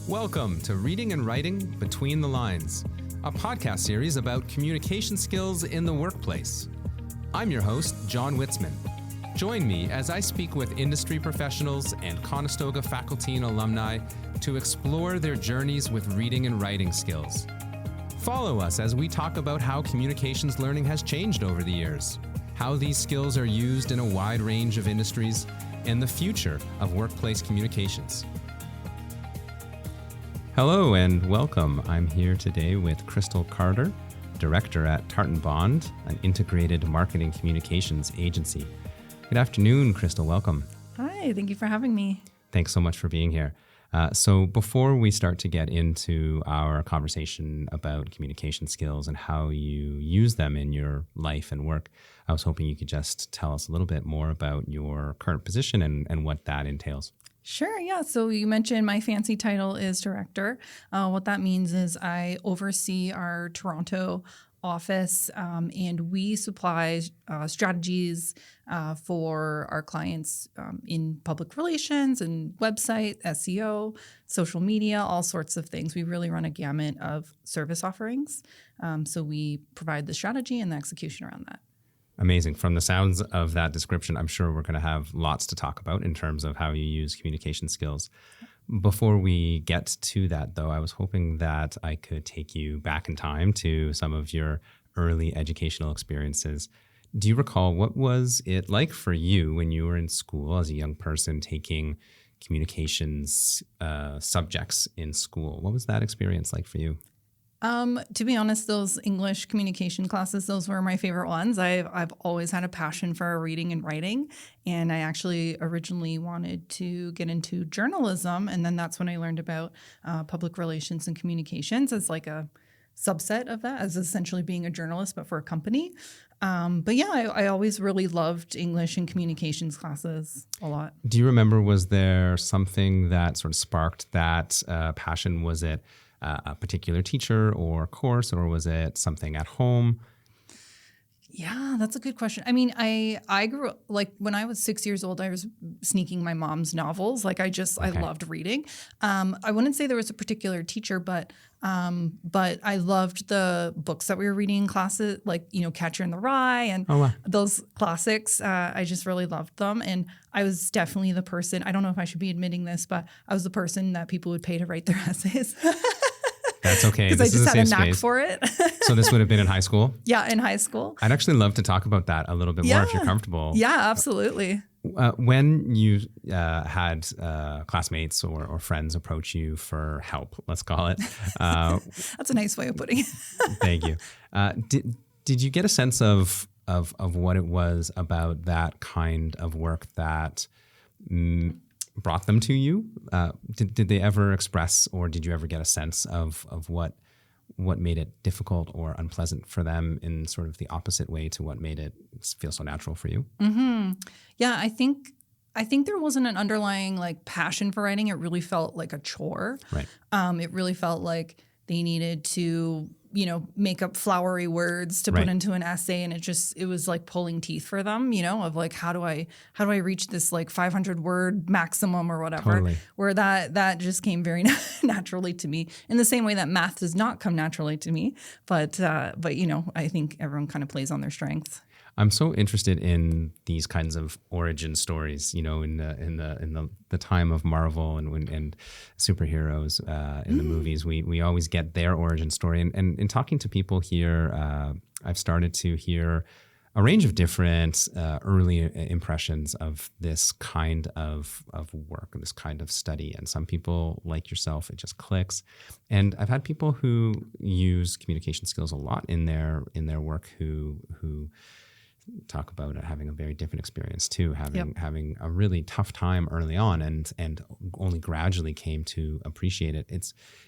Welcome to Reading and Writing Between the Lines, a podcast series about communication skills in the workplace. I'm your host, John Witzman. Join me as I speak with industry professionals and Conestoga faculty and alumni to explore their journeys with reading and writing skills. Follow us as we talk about how communications learning has changed over the years, how these skills are used in a wide range of industries, and the future of workplace communications. Hello and welcome. I'm here today with Krystal Carter, Director at Tartanbond, an integrated marketing communications agency. Good afternoon, Krystal. Welcome. Hi, thank you for having me. Thanks so much for being here. So before we start to get into our conversation about communication skills and how you use them in your life and work, I was hoping you could just tell us a little bit more about your current position and what that entails. Sure, yeah. So you mentioned my fancy title is director. What that means is I oversee our Toronto office, and we supply strategies for our clients in public relations and website, SEO, social media, all sorts of things. We really run a gamut of service offerings. So we provide the strategy and the execution around that. Amazing. From the sounds of that description, I'm sure we're going to have lots to talk about in terms of how you use communication skills. Before we get to that, though, I was hoping that I could take you back in time to some of your early educational experiences. Do you recall what was it like for you when you were in school as a young person taking communications subjects in school? What was that experience like for you? To be honest, those English communication classes, those were my favorite ones. I've always had a passion for reading and writing, and I actually originally wanted to get into journalism, and then that's when I learned about public relations and communications as like a subset of that, as essentially being a journalist, but for a company. But yeah, I always really loved English and communications classes a lot. Do you remember, was there something that sort of sparked that passion? Was it a particular teacher or course, or was it something at home? Yeah, that's a good question. I mean, I grew up, like when I was 6 years old, I was sneaking my mom's novels. Like I loved reading. I wouldn't say there was a particular teacher, but I loved the books that we were reading in classes, like, Catcher in the Rye and those classics. I just really loved them. And I was definitely the person, I don't know if I should be admitting this, but I was the person that people would pay to write their essays. That's okay. Because I just had a knack for it. So this would have been in high school? Yeah, in high school. I'd actually love to talk about that a little bit more if you're comfortable. Yeah, absolutely. When you had classmates or friends approach you for help, let's call it. That's a nice way of putting it. Thank you. Did you get a sense of what it was about that kind of work that brought them to you? Did they ever express, or did you ever get a sense of what made it difficult or unpleasant for them in sort of the opposite way to what made it feel so natural for you? Mm-hmm. Yeah, I think there wasn't an underlying like passion for writing. It really felt like a chore. Right. It really felt like they needed to, make up flowery words to put into an essay. And it was like pulling teeth for them, of like, how do I reach this like 500 word maximum or whatever, Totally. Where that just came very naturally to me in the same way that math does not come naturally to me. But I think everyone kind of plays on their strengths. I'm so interested in these kinds of origin stories, in the time of Marvel and superheroes in the movies. We always get their origin story. And in talking to people here, I've started to hear a range of different early impressions of this kind of work, this kind of study. And some people, like yourself, it just clicks. And I've had people who use communication skills a lot in their work who talk about having a very different experience too, having a really tough time early on and only gradually came to appreciate it.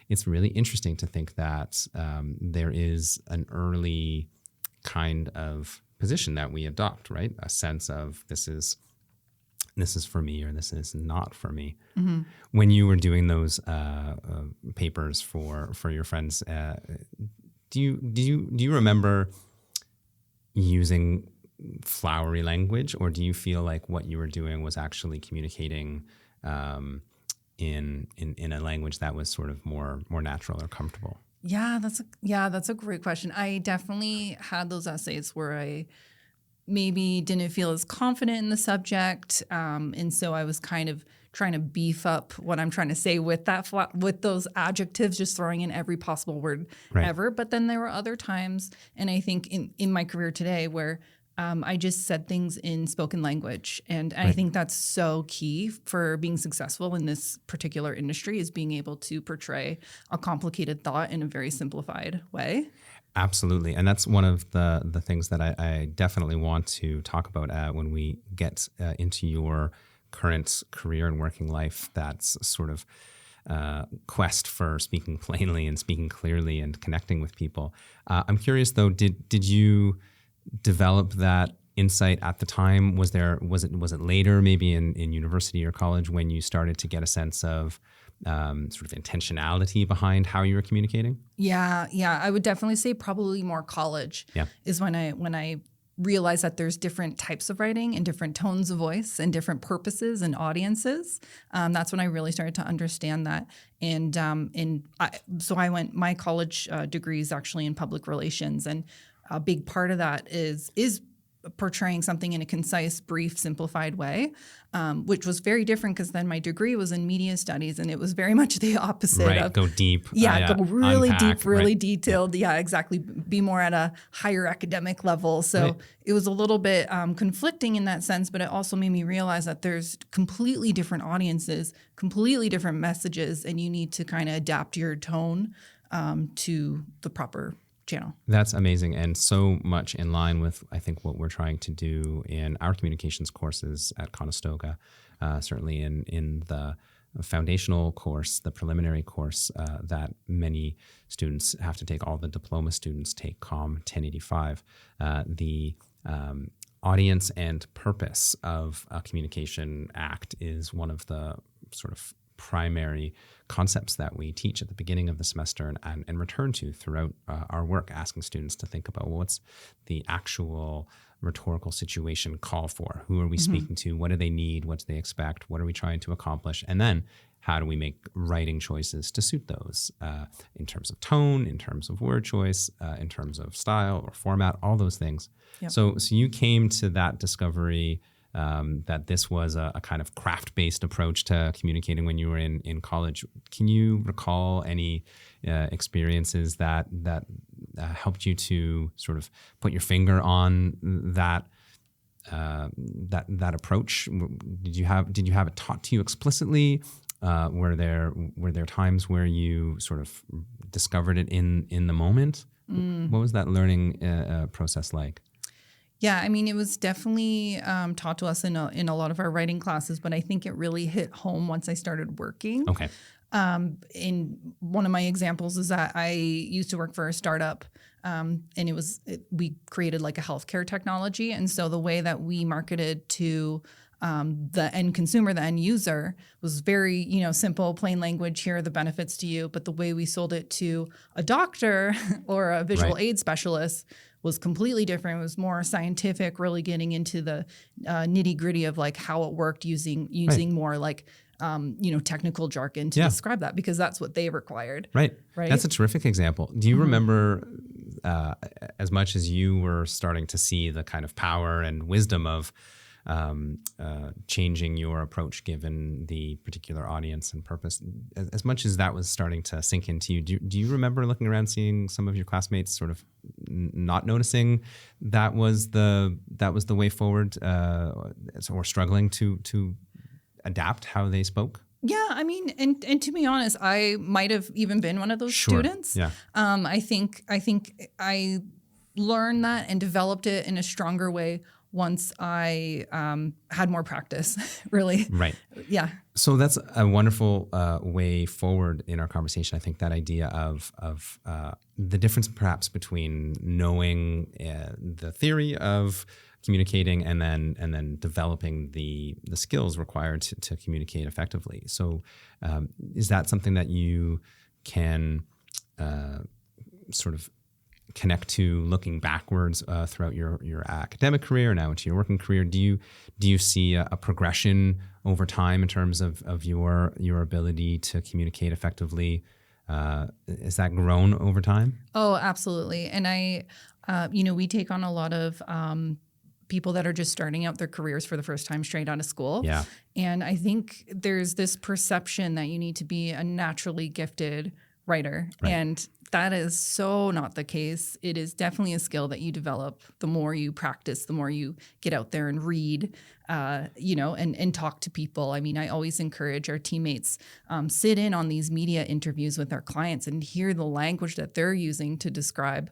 It's really interesting to think that there is an early kind of position that we adopt, right? A sense of this is for me or this is not for me. Mm-hmm. When you were doing those papers for your friends, do you remember using flowery language, or do you feel like what you were doing was actually communicating in a language that was sort of more natural or comfortable? Yeah, that's a great question. I definitely had those essays where I maybe didn't feel as confident in the subject, and so I was kind of trying to beef up what I'm trying to say with with those adjectives, just throwing in every possible word Right. ever. But then there were other times, and I think in my career today, where I just said things in spoken language, and I think that's so key for being successful in this particular industry, is being able to portray a complicated thought in a very simplified way. Absolutely. And that's one of the things that I definitely want to talk about when we get into your current career and working life. That's sort of quest for speaking plainly and speaking clearly and connecting with people. I'm curious though, did you develop that insight at the time? Was it later, maybe in university or college, when you started to get a sense of sort of intentionality behind how you were communicating? Yeah, I would definitely say probably more college is when I realized that there's different types of writing and different tones of voice and different purposes and audiences. That's when I really started to understand that. So I went, my college degree is actually in public relations, and a big part of that is portraying something in a concise, brief, simplified way, which was very different because then my degree was in media studies, and it was very much the opposite. Right, go deep. Go really unpack, deep, really right. detailed. Yeah, exactly. Be more at a higher academic level. So it was a little bit conflicting in that sense, but it also made me realize that there's completely different audiences, completely different messages, and you need to kind of adapt your tone to the proper channel. That's amazing, and so much in line with, I think, what we're trying to do in our communications courses at Conestoga. Certainly in the foundational course, the preliminary course that many students have to take, all the diploma students take, COM 1085. The audience and purpose of a communication act is one of the sort of primary concepts that we teach at the beginning of the semester and return to throughout our work, asking students to think about, well, what's the actual rhetorical situation call for? Who are we speaking to? What do they need? What do they expect? What are we trying to accomplish? And then how do we make writing choices to suit those in terms of tone, in terms of word choice, in terms of style or format, all those things. Yep. So you came to that discovery that this was a kind of craft-based approach to communicating when you were in college. Can you recall any experiences that helped you to sort of put your finger on that approach? Did you have it taught to you explicitly? Were there times where you sort of discovered it in the moment? What was that learning process like? Yeah, I mean, it was definitely taught to us in a lot of our writing classes, but I think it really hit home once I started working. Okay. In one of my examples is that I used to work for a startup, and we created like a healthcare technology, and so the way that we marketed to the end consumer, the end user, was very, simple, plain language. Here are the benefits to you. But the way we sold it to a doctor or a visual aid specialist was completely different. It was more scientific, really getting into the nitty gritty of like how it worked, using more like technical jargon to describe that, because that's what they required. Right. That's a terrific example. Do you remember, as much as you were starting to see the kind of power and wisdom of changing your approach given the particular audience and purpose, as much as that was starting to sink into you, do you remember looking around, seeing some of your classmates sort of not noticing that was the way forward, or struggling to adapt how they spoke? Yeah, I mean, and to be honest, I might have even been one of those students. Yeah. I think I learned that and developed it in a stronger way once I had more practice, really. Right. Yeah. So that's a wonderful way forward in our conversation. I think that idea of the difference perhaps between knowing the theory of communicating and then developing the skills required to communicate effectively. So is that something that you can sort of connect to looking backwards throughout your academic career, now into your working career? Do you see a progression over time in terms of your ability to communicate effectively? Is that grown over time? Oh, absolutely. And we take on a lot of people that are just starting out their careers for the first time straight out of school. Yeah. And I think there's this perception that you need to be a naturally gifted writer. Right. And that is so not the case. It is definitely a skill that you develop the more you practice, the more you get out there and read, and talk to people. I mean, I always encourage our teammates, sit in on these media interviews with our clients and hear the language that they're using to describe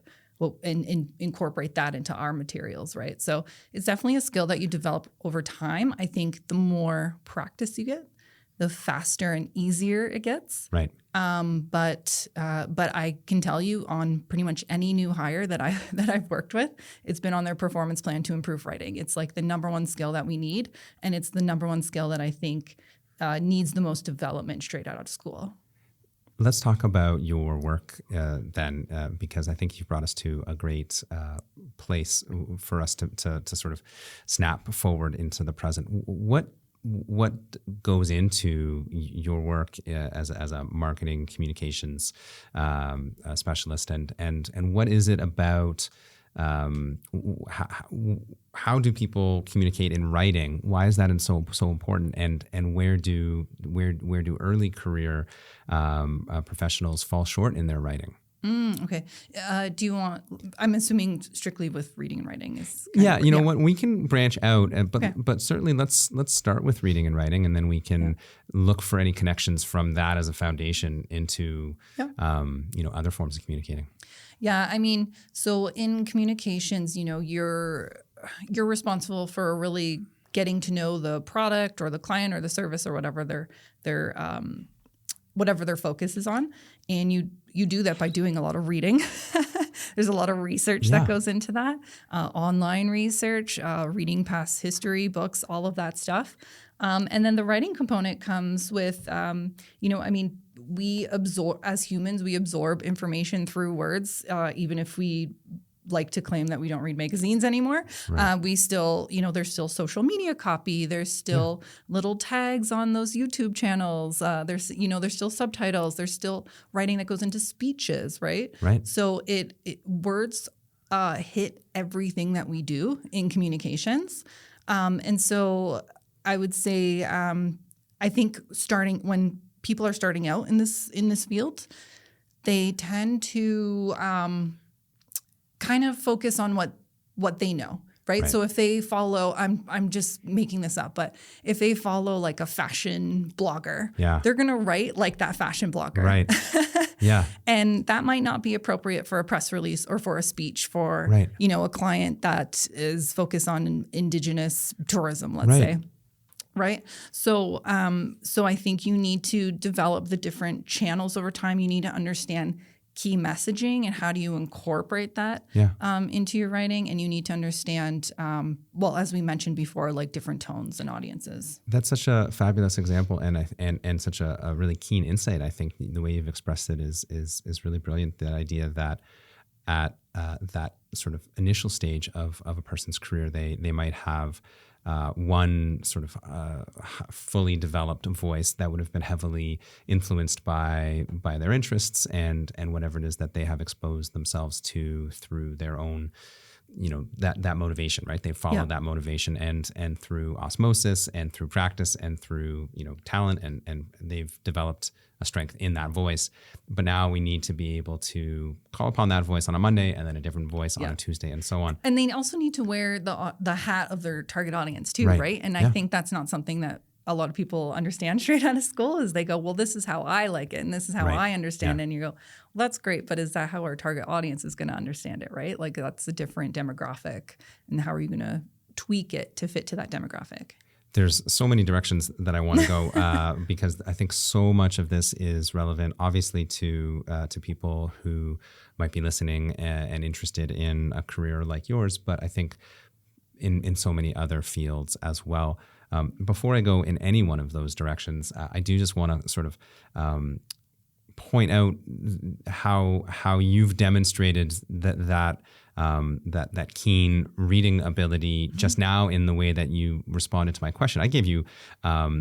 and incorporate that into our materials, right? So it's definitely a skill that you develop over time. I think the more practice you get, the faster and easier it gets. Right. But I can tell you on pretty much any new hire that I've worked with, it's been on their performance plan to improve writing. It's like the number one skill that we need, and it's the number one skill that I think needs the most development straight out of school. Let's talk about your work then, because I think you've brought us to a great place for us to sort of snap forward into the present. What goes into your work as a marketing communications specialist, and what is it about? How do people communicate in writing? Why is that so important? And where do early career professionals fall short in their writing? Okay. Do you want? I'm assuming strictly with reading and writing is. What, we can branch out, but certainly let's start with reading and writing, and then we can look for any connections from that as a foundation into other forms of communicating. Yeah, I mean, so in communications, you're responsible for really getting to know the product or the client or the service or whatever their focus is on, and you do that by doing a lot of reading. There's a lot of research that goes into that, online research, reading past history books, all of that stuff. And then the writing component comes with, we absorb, as humans, we absorb information through words, even if we like to claim that we don't read magazines anymore. Right. We still, there's still social media copy. There's still little tags on those YouTube channels. There's still subtitles. There's still writing that goes into speeches, right? Right. So words hit everything that we do in communications. And so I would say, I think when people are starting out in this field, they tend to kind of focus on what they know, right? So if they follow, I'm just making this up, but if they follow like a fashion blogger, they're going to write like that fashion blogger. Right. Yeah. And that might not be appropriate for a press release or for a speech for, a client that is focused on Indigenous tourism, let's say. Right. So I think you need to develop the different channels over time. You need to understand key messaging and how do you incorporate that into your writing. And you need to understand, as we mentioned before, like different tones and audiences. That's such a fabulous example and such a really keen insight. I think the way you've expressed it is really brilliant. That idea that at that sort of initial stage of a person's career, they might have one sort of fully developed voice that would have been heavily influenced by their interests and whatever it is that they have exposed themselves to through their own, that motivation, right? They follow that motivation and through osmosis and through practice and through, talent and they've developed a strength in that voice. But now we need to be able to call upon that voice on a Monday and then a different voice on a Tuesday and so on. And they also need to wear the hat of their target audience too, right? And I think that's not something that a lot of people understand straight out of school is they go, well, this is how I like it and this is how I understand it. And you go, well, that's great, but is that how our target audience is going to understand it, right? Like that's a different demographic. And how are you going to tweak it to fit to that demographic? There's so many directions that I want to go because I think so much of this is relevant, obviously, to people who might be listening and interested in a career like yours, but I think in so many other fields as well. Before I go in any one of those directions, I do just want to sort of point out how you've demonstrated that keen reading ability just now in the way that you responded to my question. I gave you a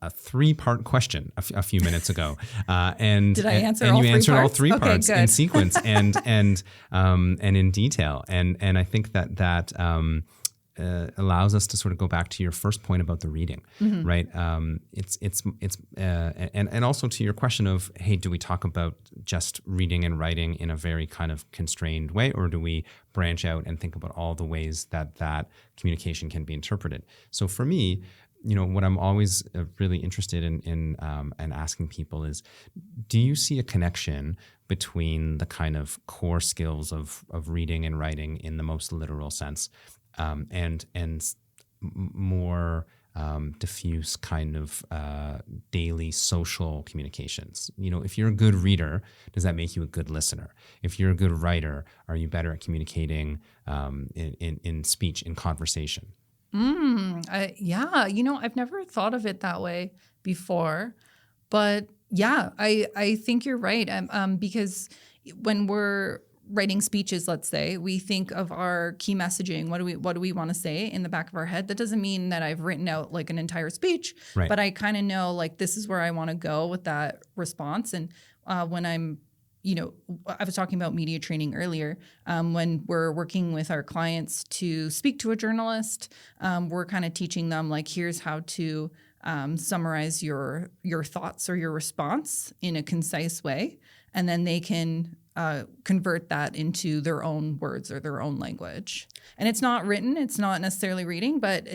3-part question a few minutes ago, and did I answer and all you three answered parts? all 3 Okay, parts good. in sequence and in detail, and I think that allows us to sort of go back to your first point about the reading, right? And also to your question of, hey, do we talk about just reading and writing in a very kind of constrained way, or do we branch out and think about all the ways that communication can be interpreted? So for me, what I'm always really interested in asking people is, do you see a connection between the kind of core skills of reading and writing in the most literal sense, and more diffuse kind of daily social communications? If you're a good reader, does that make you a good listener? If you're a good writer, are you better at communicating in speech, in conversation? Yeah, I've never thought of it that way before, but yeah, I think you're right. Because when we're writing speeches, let's say, we think of our key messaging. What do we want to say in the back of our head? That doesn't mean that I've written out like an entire speech, Right. but I kind of know like this is where I want to go with that response. And when I'm I was talking about media training earlier. When we're working with our clients to speak to a journalist, we're kind of teaching them like, here's how to summarize your thoughts or your response in a concise way, and then they can convert that into their own words or their own language. And it's not written, it's not necessarily reading, but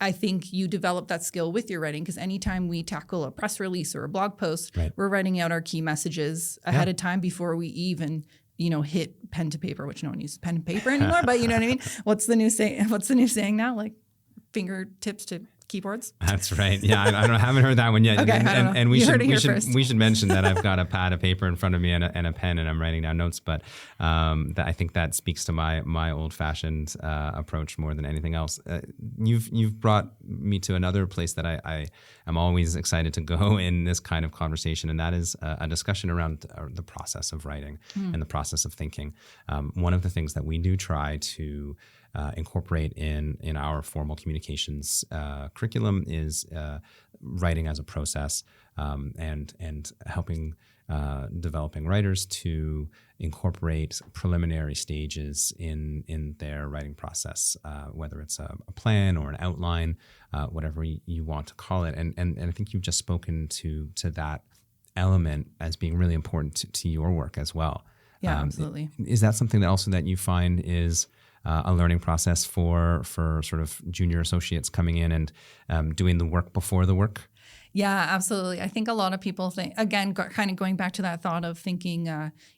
I think you develop that skill with your writing, because anytime we tackle a press release or a blog post, Right. we're writing out our key messages ahead of time before we even, hit pen to paper, which no one uses pen and paper anymore, but you know what I mean? What's the new saying now? Like fingertips to keyboards? That's right. Yeah, I haven't heard that one yet. Okay, and we you heard should it here first. we should mention that I've got a pad of paper in front of me and a pen, and I'm writing down notes. But I think that speaks to my old-fashioned approach more than anything else. You've brought me to another place that I am always excited to go in this kind of conversation, and that is a discussion around the process of writing and the process of thinking. One of the things that we do try to incorporate in our formal communications curriculum is writing as a process, and helping developing writers to incorporate preliminary stages in their writing process, whether it's a plan or an outline, whatever you want to call it. And I think you've just spoken to that element as being really important to your work as well. Yeah, absolutely. Is that something that also that you find is a learning process for sort of junior associates coming in and doing the work before the work? Yeah, absolutely. I think a lot of people think, again, kind of going back to that thought of thinking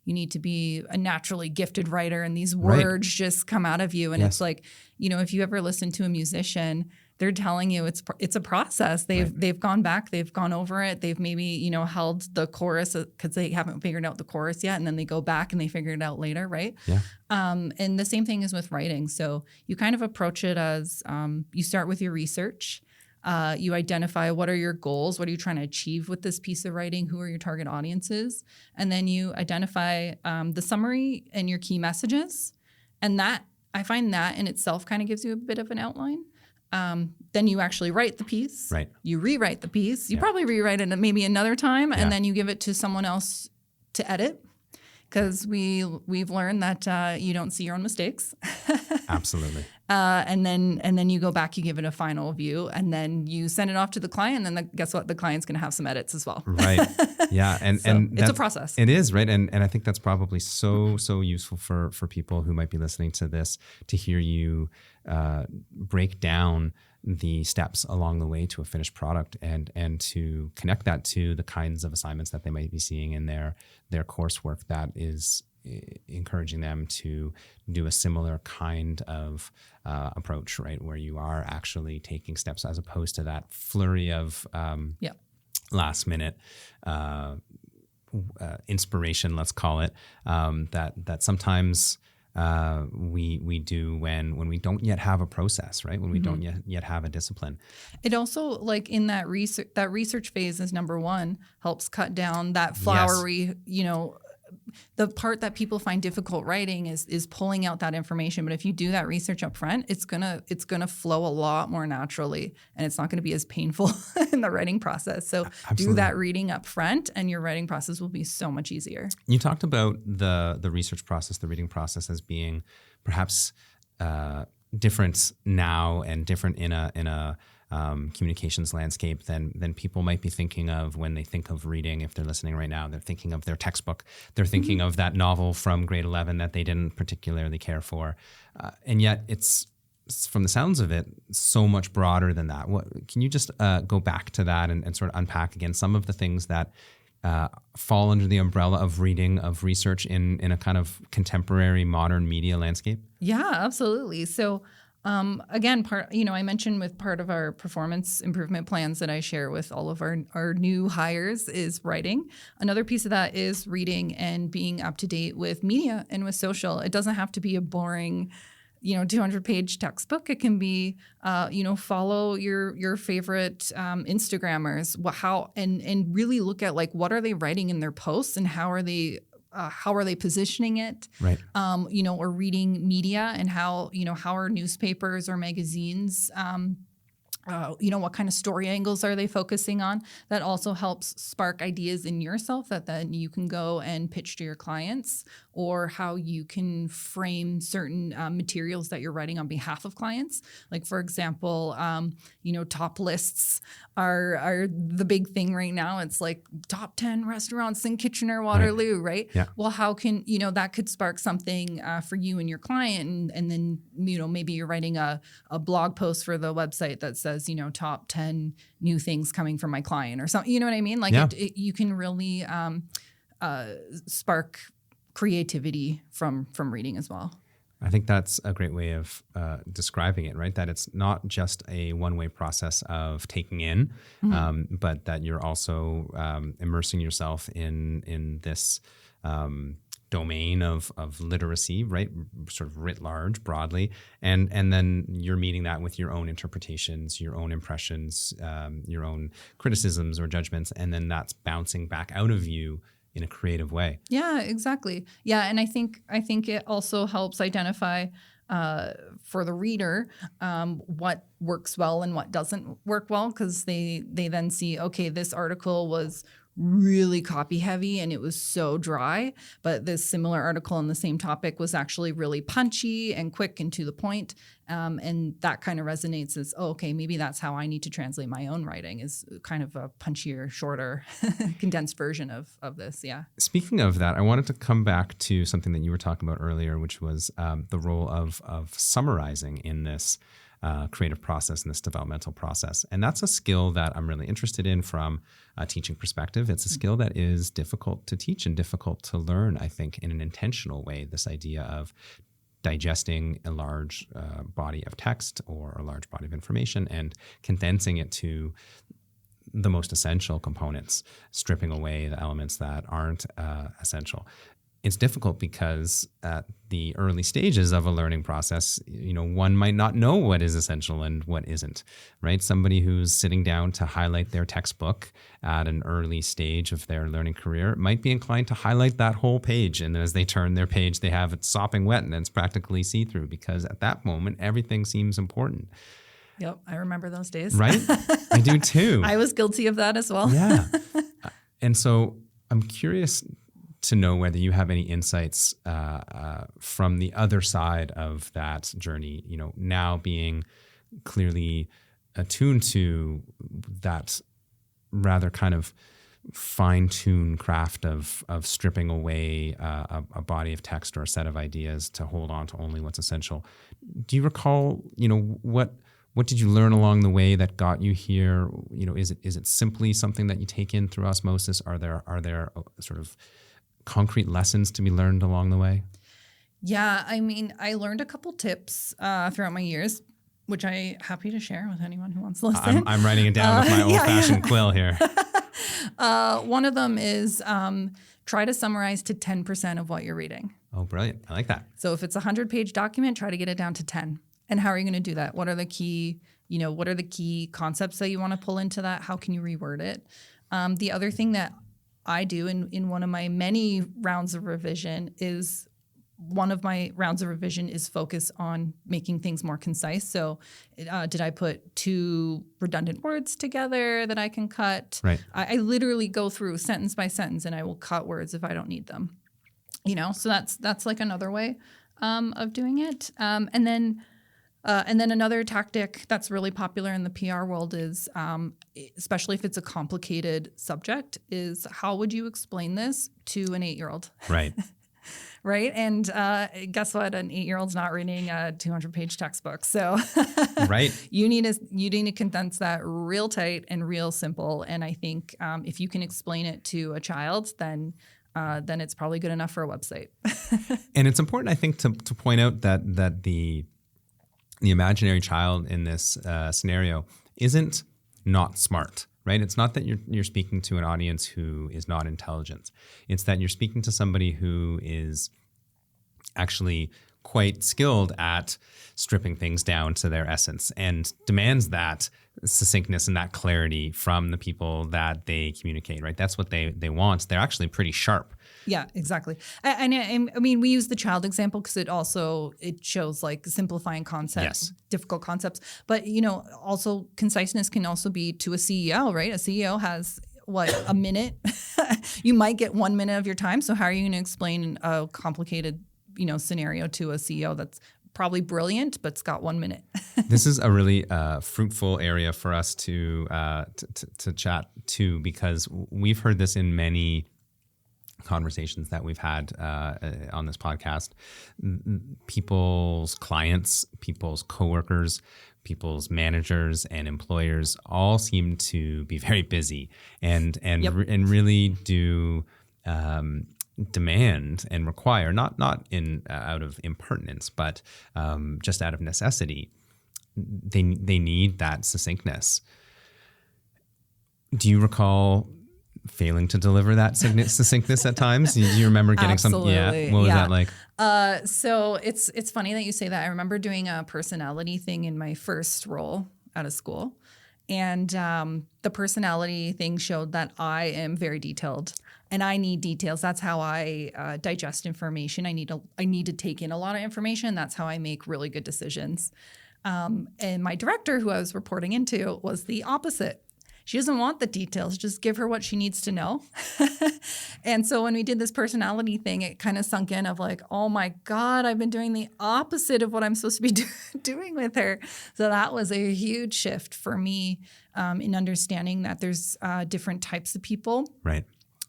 you need to be a naturally gifted writer and these words just come out of you. And it's like, if you ever listen to a musician, they're telling you it's a process. They've gone back, they've gone over it. They've maybe, held the chorus because they haven't figured out the chorus yet. And then they go back and they figure it out later, right? Yeah. And the same thing is with writing. So you kind of approach it as you start with your research. You identify what are your goals, what are you trying to achieve with this piece of writing, who are your target audiences, and then you identify the summary and your key messages. And that, I find that in itself kind of gives you a bit of an outline. Then you actually write the piece. Right. You rewrite the piece. You probably rewrite it maybe another time, and then you give it to someone else to edit, because we've learned that you don't see your own mistakes. Absolutely. And then you go back, you give it a final view, and then you send it off to the client. And then guess what? The client's going to have some edits as well. Right. Yeah. And So and it's a process. It is, right. And I think that's probably so useful for people who might be listening to this, to hear you break down the steps along the way to a finished product, and to connect that to the kinds of assignments that they might be seeing in their coursework that is encouraging them to do a similar kind of approach, right? Where you are actually taking steps as opposed to that flurry of last minute inspiration, let's call it, that sometimes we do when we don't yet have a process, right? When we don't yet have a discipline. It also, like in that research phase is number one, helps cut down that flowery, the part that people find difficult writing is pulling out that information. But if you do that research up front, it's gonna flow a lot more naturally, and it's not gonna be as painful in the writing process. So Absolutely. do that reading up front, and your writing process will be so much easier. You talked about the research process, the reading process, as being perhaps different now and different in a communications landscape than people might be thinking of when they think of reading. If they're listening right now, they're thinking of their textbook. They're thinking of that novel from grade 11 that they didn't particularly care for. And yet it's, from the sounds of it, so much broader than that. Can you just go back to that and sort of unpack again some of the things that fall under the umbrella of reading, of research in a kind of contemporary modern media landscape? Yeah, absolutely. So again, I mentioned with part of our performance improvement plans that I share with all of our new hires is writing. Another piece of that is reading and being up to date with media and with social. It doesn't have to be a boring, 200-page textbook. It can be, follow your favorite Instagrammers, and really look at like what are they writing in their posts and how are they positioning it? Right. Or reading media and how are newspapers or magazines, what kind of story angles are they focusing on? That also helps spark ideas in yourself that then you can go and pitch to your clients, or how you can frame certain materials that you're writing on behalf of clients. Like, for example, top lists are the big thing right now. It's like top 10 restaurants in Kitchener-Waterloo, right? Yeah. Well, how can, that could spark something for you and your client. And then, maybe you're writing a blog post for the website that says, top 10 new things coming from my client or something. You know what I mean? Like you can really spark creativity from reading as well. I think that's a great way of describing it, right? That it's not just a one-way process of taking in, but that you're also immersing yourself in this domain of literacy, right? Sort of writ large, broadly, and then you're meeting that with your own interpretations, your own impressions, your own criticisms or judgments, and then that's bouncing back out of you in a creative way. Yeah, exactly. Yeah, and I think it also helps identify for the reader what works well and what doesn't work well, because they then see, okay, this article was really copy heavy and it was so dry, but this similar article on the same topic was actually really punchy and quick and to the point, and that kind of resonates as, okay, maybe that's how I need to translate my own writing, is kind of a punchier, shorter, condensed version of this. Yeah. Speaking of that, I wanted to come back to something that you were talking about earlier, which was the role of summarizing in this creative process and this developmental process. And that's a skill that I'm really interested in from a teaching perspective. It's a skill that is difficult to teach and difficult to learn, I think, in an intentional way. This idea of digesting a large body of text or a large body of information and condensing it to the most essential components, stripping away the elements that aren't essential. It's difficult because at the early stages of a learning process, one might not know what is essential and what isn't, right? Somebody who's sitting down to highlight their textbook at an early stage of their learning career might be inclined to highlight that whole page. And as they turn their page, they have it sopping wet and it's practically see-through, because at that moment, everything seems important. Yep, I remember those days. Right? I do too. I was guilty of that as well. Yeah. And so I'm curious to know whether you have any insights from the other side of that journey, now being clearly attuned to that rather kind of fine-tuned craft of stripping away a body of text or a set of ideas to hold on to only what's essential. Do you recall, what did you learn along the way that got you here? Is it simply something that you take in through osmosis? Are there sort of concrete lessons to be learned along the way? Yeah, I mean, I learned a couple tips throughout my years, which I'm happy to share with anyone who wants to listen. I'm writing it down with my old-fashioned quill here. One of them is try to summarize to 10% of what you're reading. Oh, brilliant. I like that. So if it's a 100-page document, try to get it down to 10. And how are you going to do that? What are the key, what are the key concepts that you want to pull into that? How can you reword it? The other thing that I do in one of my many rounds of revision is focus on making things more concise. So did I put 2 redundant words together that I can cut? Right. I literally go through sentence by sentence and I will cut words if I don't need them. So that's like another way of doing it. And then another tactic that's really popular in the PR world is, especially if it's a complicated subject, is how would you explain this to an 8-year-old? Right. Right. And guess what? An 8-year-old's not reading a 200-page textbook. So right. You need to condense that real tight and real simple. And I think if you can explain it to a child, then it's probably good enough for a website. And it's important, I think, to point out that the imaginary child in this scenario isn't not smart, right? It's not that you're speaking to an audience who is not intelligent. It's that you're speaking to somebody who is actually quite skilled at stripping things down to their essence and demands that succinctness and that clarity from the people that they communicate, right? That's what they want. They're actually pretty sharp. Yeah, exactly. I mean, we use the child example because it shows like simplifying concepts, yes. difficult concepts. But, also conciseness can also be to a CEO, right? A CEO has a minute? You might get 1 minute of your time. So how are you going to explain a complicated, scenario to a CEO that's probably brilliant, but it's got 1 minute? This is a really fruitful area for us to chat to, because we've heard this in many conversations that we've had on this podcast. People's clients, people's coworkers, people's managers and employers all seem to be very busy and Yep. and really do demand and require, not out of impertinence, but just out of necessity. They need that succinctness. Do you recall failing to deliver that succinctness at times? Do you remember getting Absolutely. Yeah. What was that like? So it's funny that you say that. I remember doing a personality thing in my first role out of school. And the personality thing showed that I am very detailed and I need details. That's how I digest information. I need to take in a lot of information. That's how I make really good decisions. And my director, who I was reporting into, was the opposite. She doesn't want the details. Just give her what she needs to know. And so when we did this personality thing, it kind of sunk in of like, oh my God, I've been doing the opposite of what I'm supposed to be doing with her. So that was a huge shift for me in understanding that there's different types of people. Right.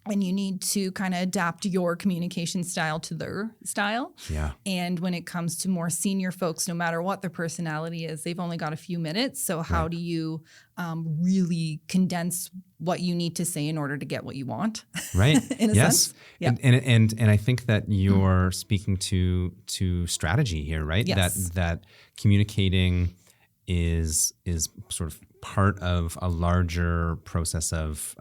And you need to kind of adapt your communication style to their style. Yeah. And when it comes to more senior folks, no matter what their personality is, they've only got a few minutes. So how do you really condense what you need to say in order to get what you want? Right. In a sense. Yeah. And I think that you're speaking to strategy here, right? Yes. That communicating is sort of part of a larger process of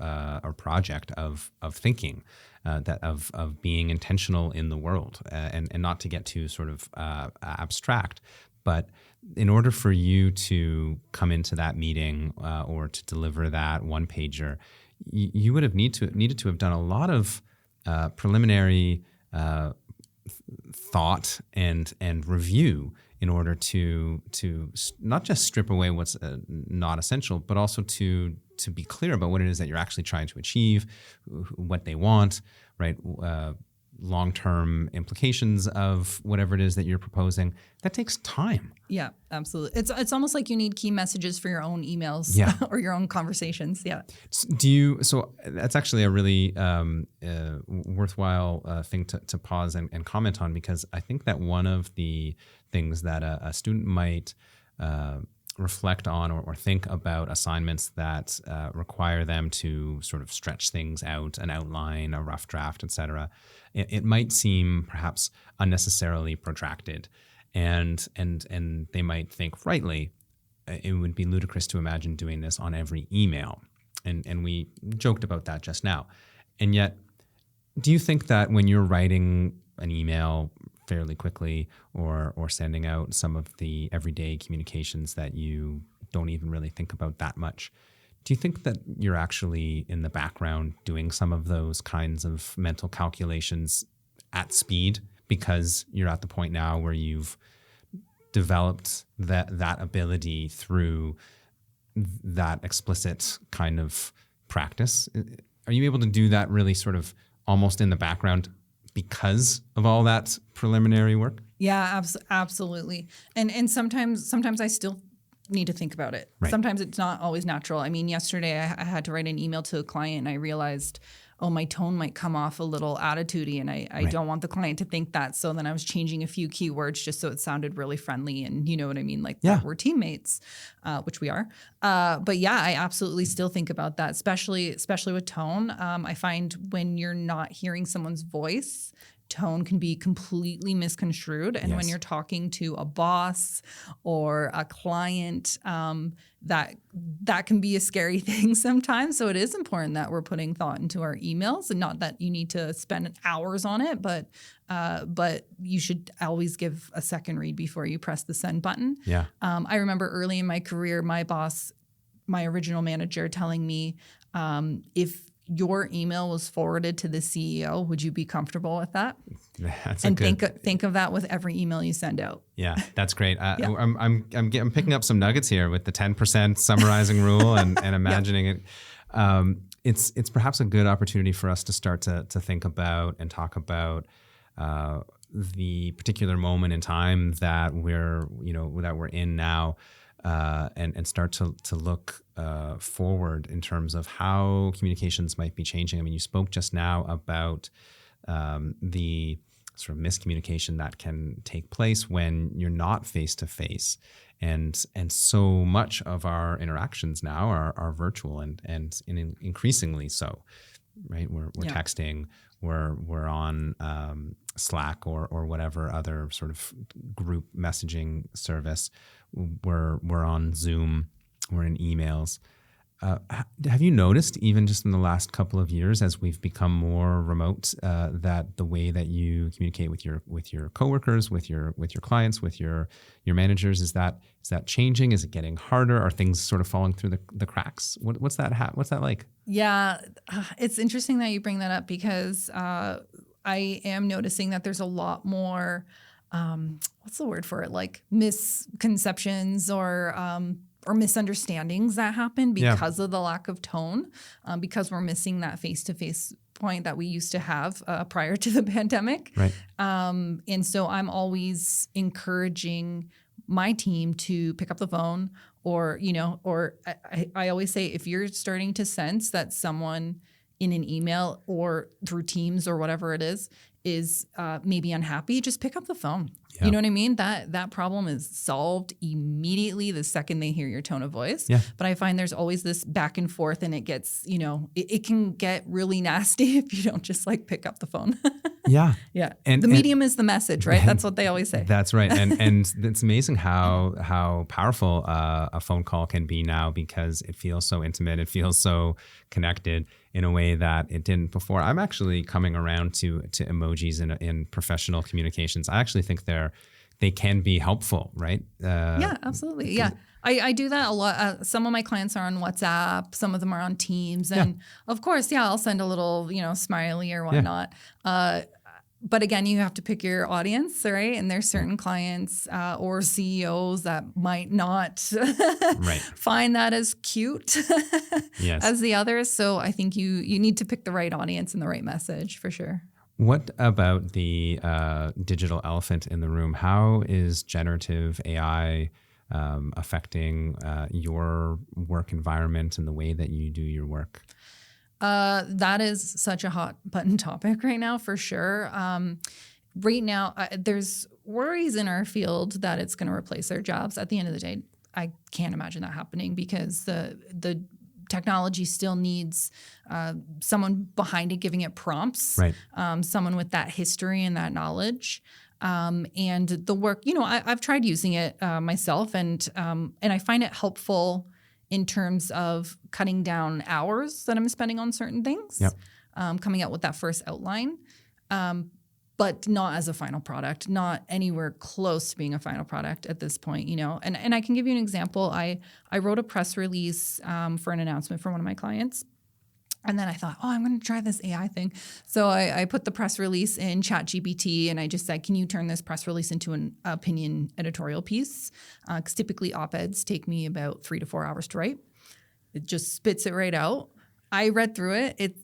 or project of thinking, that of being intentional in the world, and not to get too sort of abstract, but in order for you to come into that meeting or to deliver that one pager, you would have needed to have done a lot of preliminary thought and review in order to not just strip away what's not essential, but also to be clear about what it is that you're actually trying to achieve, what they want, right? Long-term implications of whatever it is that you're proposing. That takes time. Yeah, absolutely. It's almost like you need key messages for your own emails or your own conversations. Yeah. So that's actually a really worthwhile thing to pause and comment on, because I think that one of the things that a student might reflect on or think about assignments that require them to sort of stretch things out, an outline, a rough draft, et cetera, it might seem perhaps unnecessarily protracted. And they might think, rightly, it would be ludicrous to imagine doing this on every email. And we joked about that just now. And yet, do you think that when you're writing an email fairly quickly, or sending out some of the everyday communications that you don't even really think about that much. Do you think that you're actually in the background doing some of those kinds of mental calculations at speed because you're at the point now where you've developed that ability through that explicit kind of practice? Are you able to do that really sort of almost in the background because of all that preliminary work? Yeah, absolutely. And sometimes I still need to think about it. Right. Sometimes it's not always natural. I mean, yesterday I had to write an email to a client and I realized, oh, my tone might come off a little attitude-y and I Right. don't want the client to think that. So then I was changing a few keywords just so it sounded really friendly and you know what I mean? Like Yeah. that we're teammates, which we are. But yeah, I absolutely still think about that, especially with tone. I find when you're not hearing someone's voice, tone can be completely misconstrued. And when Yes. you're talking to a boss or a client, that can be a scary thing sometimes. So it is important that we're putting thought into our emails, and not that you need to spend hours on it, but you should always give a second read before you press the send button. Yeah. I remember early in my career, my boss, my original manager, telling me, if your email was forwarded to the CEO, would you be comfortable with that? That's And think of that with every email you send out. Yeah, that's great. Yeah. I'm picking up some nuggets here with the 10% summarizing rule and imagining it. It's perhaps a good opportunity for us to start to think about and talk about the particular moment in time that we're in now, and start to look forward in terms of how communications might be changing. I mean, you spoke just now about the sort of miscommunication that can take place when you're not face to face, and so much of our interactions now are virtual and increasingly so, right? We're Yeah. texting, we're on Slack or whatever other sort of group messaging service. We're on Zoom, we're in emails. Have you noticed, even just in the last couple of years, as we've become more remote, that the way that you communicate with your coworkers, with your clients, with your managers, is that changing? Is it getting harder? Are things sort of falling through the cracks? What's that like? Yeah, it's interesting that you bring that up because I am noticing that there's a lot more, what's the word for it? Like misconceptions or misunderstandings that happen because of the lack of tone, because we're missing that face-to-face point that we used to have prior to the pandemic. Right. And so I'm always encouraging my team to pick up the phone, or I always say, if you're starting to sense that someone in an email or through Teams or whatever it is maybe unhappy, just pick up the phone. Yeah. You know what I mean? That problem is solved immediately the second they hear your tone of voice. Yeah. But I find there's always this back and forth, and it gets, it can get really nasty if you don't just like pick up the phone. Yeah. Yeah. And the medium is the message, right? That's what they always say. That's right. And it's amazing how powerful a phone call can be now, because it feels so intimate. It feels so connected in a way that it didn't before. I'm actually coming around to emojis in professional communications. I actually think they can be helpful, right? Yeah, absolutely. Yeah. I do that a lot. Some of my clients are on WhatsApp. Some of them are on Teams. And of course, I'll send a little, smiley or whatnot. But again, you have to pick your audience, right? And there's certain clients or CEOs that might not find that as cute as the others. So I think you need to pick the right audience and the right message for sure. What about the digital elephant in the room? How is generative AI affecting your work environment and the way that you do your work? That is such a hot button topic right now, for sure. Right now, there's worries in our field that it's going to replace our jobs. At the end of the day, I can't imagine that happening, because the technology still needs someone behind it giving it prompts, right. Someone with that history and that knowledge. And the work, I've tried using it myself, and I find it helpful in terms of cutting down hours that I'm spending on certain things, coming up with that first outline. but not as a final product, not anywhere close to being a final product at this point, you know. And I can give you an example. I wrote a press release for an announcement for one of my clients. And then I thought, I'm going to try this AI thing. So I put the press release in ChatGPT and I just said, can you turn this press release into an opinion editorial piece? Because typically op-eds take me about 3 to 4 hours to write. It just spits it right out. I read through it.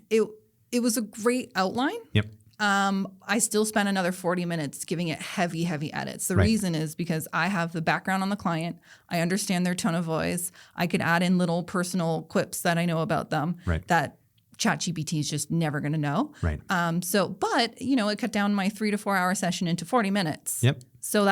It was a great outline. Yep. I still spent another 40 minutes giving it heavy edits. The reason is because I have the background on the client. I understand their tone of voice. I could add in little personal quips that I know about them that ChatGPT is just never going to know. Right. But you know, it cut down my 3 to 4 hour session into 40 minutes. Yep. So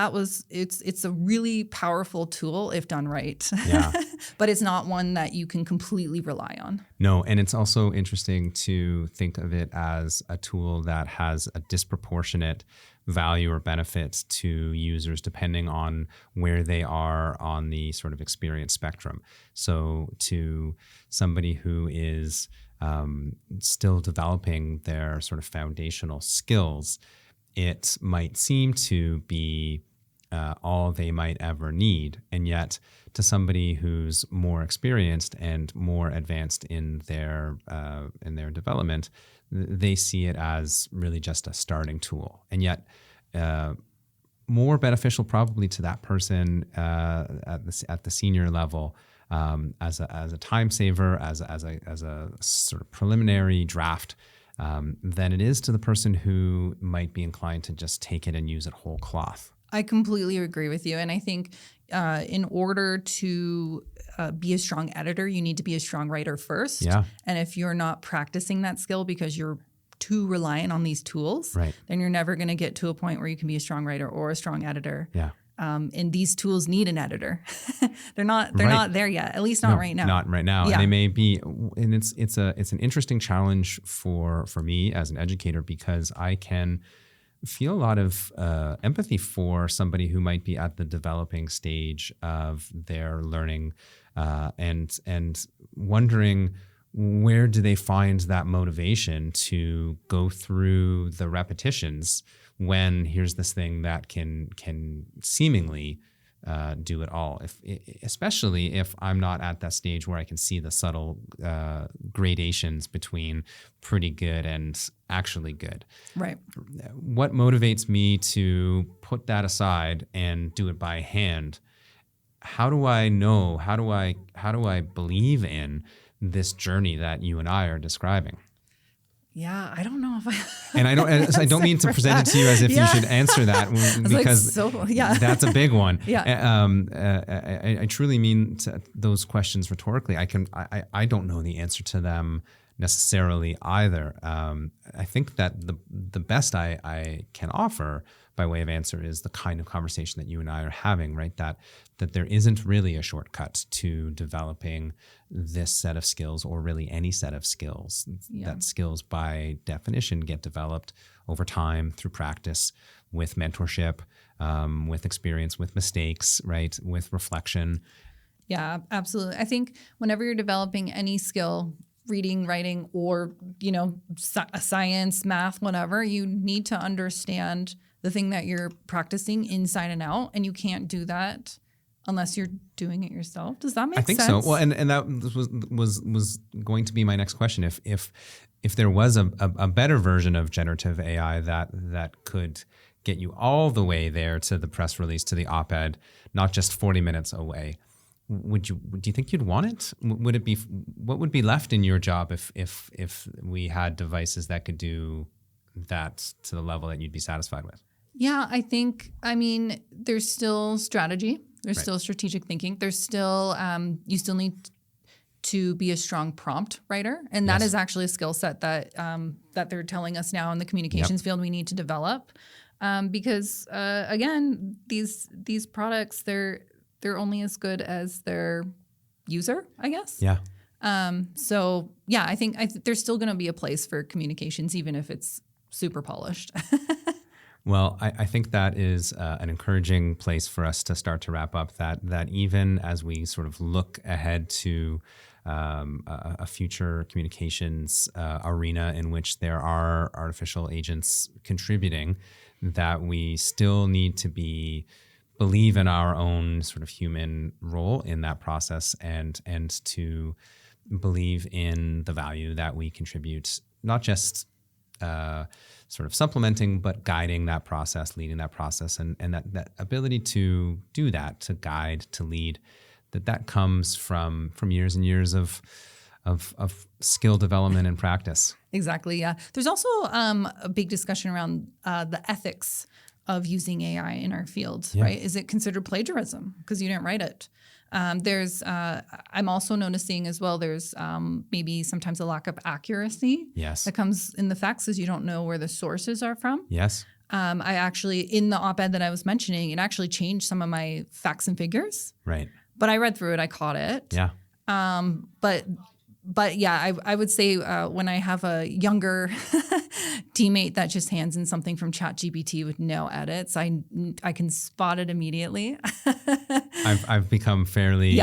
it's a really powerful tool if done right. Yeah. But it's not one that you can completely rely on. No, and it's also interesting to think of it as a tool that has a disproportionate value or benefit to users depending on where they are on the sort of experience spectrum. So to somebody who is still developing their sort of foundational skills, it might seem to be all they might ever need. And yet to somebody who's more experienced and more advanced in their development, they see it as really just a starting tool. And yet more beneficial probably to that person at the senior level as a time saver, as a sort of preliminary draft, than it is to the person who might be inclined to just take it and use it whole cloth. I completely agree with you. And I think in order to be a strong editor, you need to be a strong writer first. Yeah. And if you're not practicing that skill because you're too reliant on these tools, then you're never going to get to a point where you can be a strong writer or a strong editor. Yeah. And these tools need an editor. They're not there yet, at least not right now. Not right now. Yeah. And they may be, and it's an interesting challenge for me as an educator, because I can feel a lot of empathy for somebody who might be at the developing stage of their learning, and wondering, where do they find that motivation to go through the repetitions when here's this thing that can seemingly do it all, especially if I'm not at that stage where I can see the subtle gradations between pretty good and actually good. Right. What motivates me to put that aside and do it by hand? How do I know? How do I believe in this journey that you and I are describing? Yeah, I don't know if and I don't mean to present it to you as if you should answer that, because that's a big one. I truly mean those questions rhetorically. I don't know the answer to them necessarily either. I think that the best I can offer by way of answer is the kind of conversation that you and I are having, right? That there isn't really a shortcut to developing this set of skills, or really any set of skills. That skills by definition get developed over time through practice, with mentorship, with experience, with mistakes, right? With reflection. Yeah, absolutely. I think whenever you're developing any skill, reading, writing, or, science, math, whatever, you need to understand the thing that you're practicing inside and out, and you can't do that unless you're doing it yourself. Does that make sense? I think so. Well, and that was going to be my next question. If there was a better version of generative AI that could get you all the way there to the press release, to the op-ed, not just 40 minutes away, do you think you'd want it? What would be left in your job if we had devices that could do that to the level that you'd be satisfied with? Yeah, there's still strategy. There's still strategic thinking. There's still, you still need to be a strong prompt writer. And that is actually a skill set that they're telling us now in the communications field we need to develop. Because again, these products, they're only as good as their user, I guess. Yeah. I think there's still going to be a place for communications, even if it's super polished. Well, I think that is an encouraging place for us to start to wrap up, that even as we sort of look ahead to a future communications arena in which there are artificial agents contributing, that we still need to believe in our own sort of human role in that process, and to believe in the value that we contribute, not just sort of supplementing, but guiding that process, leading that process, and that ability to do that, to guide, to lead, that comes from years and years of skill development and practice. Exactly. Yeah. There's also a big discussion around the ethics of using AI in our field, right? Is it considered plagiarism because you didn't write it? I'm also noticing as well, there's maybe sometimes a lack of accuracy that comes in the facts because you don't know where the sources are from. Yes. I actually, in the op-ed that I was mentioning, it actually changed some of my facts and figures. Right. But I read through it, I caught it. Yeah. But yeah, I would say when I have a younger teammate that just hands in something from ChatGPT with no edits, I can spot it immediately. I've become fairly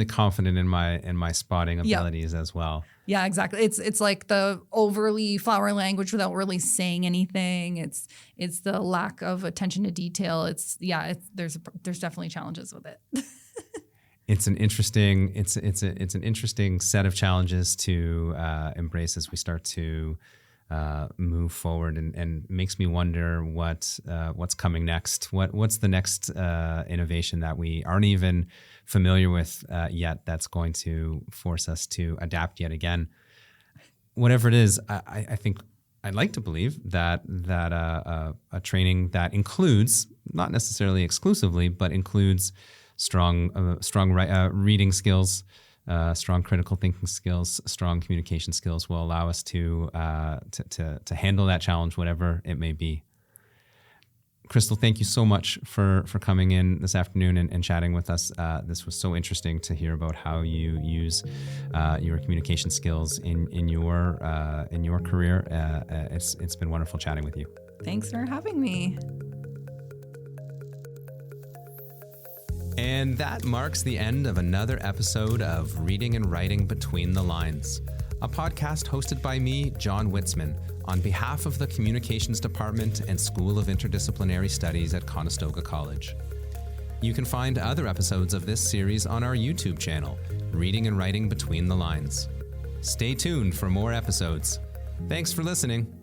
confident in my spotting abilities as well. Yeah, exactly. It's like the overly flowery language without really saying anything. It's the lack of attention to detail. There's definitely challenges with it. It's an interesting set of challenges to embrace as we start to move forward, and makes me wonder what's coming next. What's the next innovation that we aren't even familiar with yet, that's going to force us to adapt yet again. Whatever it is, I think I'd like to believe that a training that includes, not necessarily exclusively, but includes strong reading skills, strong critical thinking skills, strong communication skills will allow us to handle that challenge, whatever it may be. Krystal, thank you so much for coming in this afternoon and chatting with us. This was so interesting to hear about how you use your communication skills in your career. It's been wonderful chatting with you. Thanks for having me. And that marks the end of another episode of Reading and Writing Between the Lines, a podcast hosted by me, John Witzman, on behalf of the Communications Department and School of Interdisciplinary Studies at Conestoga College. You can find other episodes of this series on our YouTube channel, Reading and Writing Between the Lines. Stay tuned for more episodes. Thanks for listening.